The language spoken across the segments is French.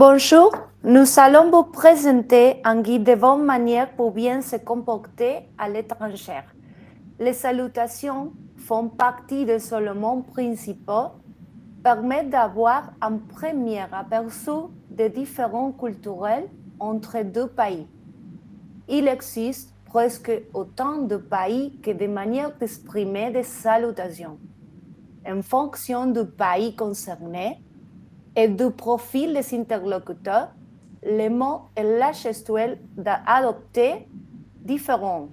Bonjour, nous allons vous présenter un guide de bonne manière pour bien se comporter à l'étranger. Les salutations font partie des éléments principaux, permettent d'avoir un premier aperçu des différences culturelles entre deux pays. Il existe presque autant de pays que de manières d'exprimer des salutations. En fonction du pays concerné, et du profil des interlocuteurs, les mots et la gestuelle d'adopter différents.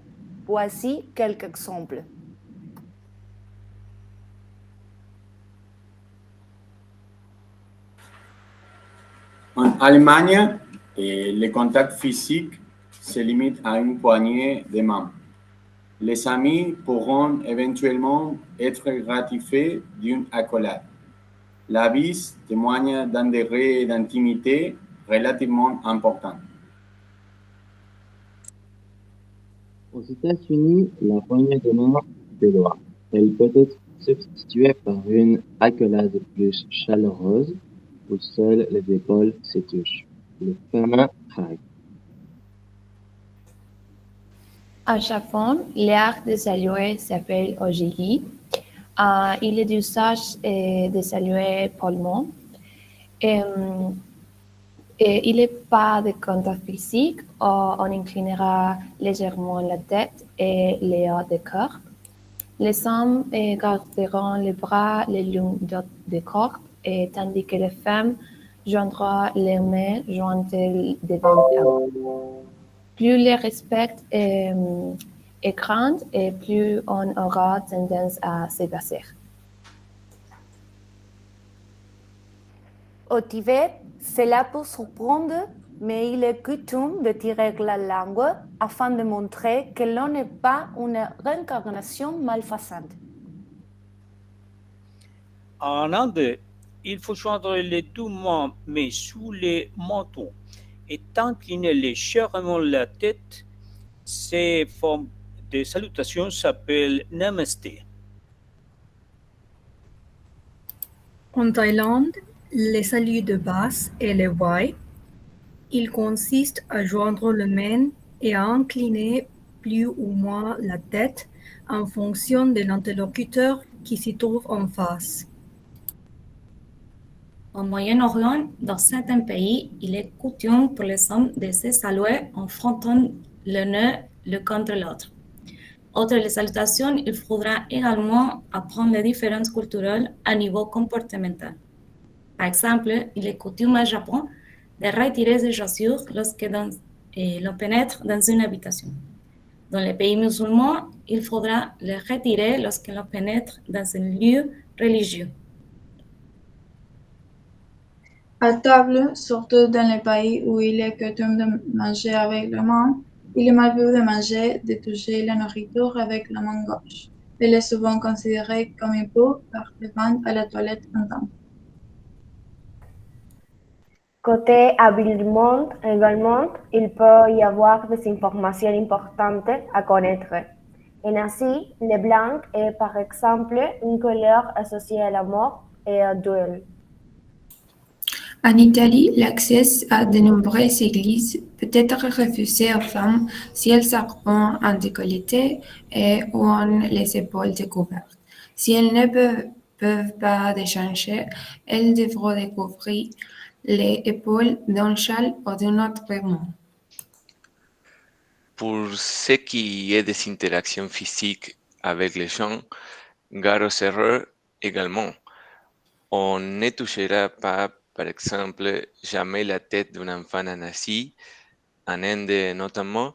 Voici quelques exemples. En Allemagne, le contact physique se limite à une poignée de main. Les amis pourront éventuellement être gratifiés d'une accolade. La bise témoigne d'un degré d'intimité relativement important. Aux États-Unis, la poignée de main des doigts. Elle peut être substituée par une accolade plus chaleureuse où seules les épaules se touchent. Le fameux hug. Au Japon, l'art de saluer s'appelle ojigi. Il est d'usage de saluer pollement. Il n'est pas de contact physique. On inclinera légèrement la tête et les hauts du corps. Les hommes garderont les bras le long du corps, tandis que les femmes joindront les mains jointes devant elles. Plus le respect est grand et plus on aura tendance à se baisser. Au Tibet, cela peut surprendre, mais il est coutume de tirer la langue afin de montrer que l'on n'est pas une réincarnation malfaisante. En Inde, il faut joindre les deux mains, mais sous les menton, et incliner légèrement la tête. Ces formes de salutation s'appellent Namaste. En Thaïlande, les saluts de base est le Vai. Il consiste à joindre les mains et à incliner plus ou moins la tête en fonction de l'interlocuteur qui s'y trouve en face. Au Moyen-Orient, dans certains pays, il est coutume pour les hommes de se saluer en frottant le nez l'un contre l'autre. Outre les salutations, il faudra également apprendre les différences culturelles à niveau comportemental. Par exemple, il est coutume au Japon de retirer ses chaussures lorsque l'on pénètre dans une habitation. Dans les pays musulmans, il faudra les retirer lorsque l'on pénètre dans un lieu religieux. À table, surtout dans les pays où il est coutume de manger avec la main, il est mal vu de manger, de toucher la nourriture avec la main gauche. Elle est souvent considérée comme impure par les gens à la toilette indien. Côté habillement, également, il peut y avoir des informations importantes à connaître. En Asie, le blanc est par exemple une couleur associée à la mort et au duel. En Italie, l'accès à de nombreuses églises peut être refusé aux femmes si elles seront en décolleté et ou ont les épaules découvertes. Si elles ne peuvent pas déchanger, elles devront découvrir les épaules d'un châle ou d'un autre vêtement. Pour ce qui est des interactions physiques avec les gens, gare aux erreurs également. On ne touchera pas, par exemple, jamais la tête d'un enfant en Asie, en Inde notamment,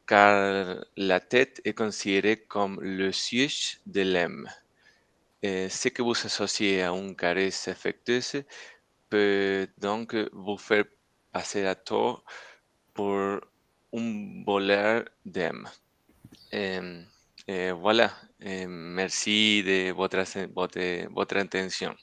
car la tête est considérée comme le siège de l'âme. Ce que vous associez à une caresse affectueuse peut donc vous faire passer à tort pour un voleur d'âme. Voilà, merci de votre attention.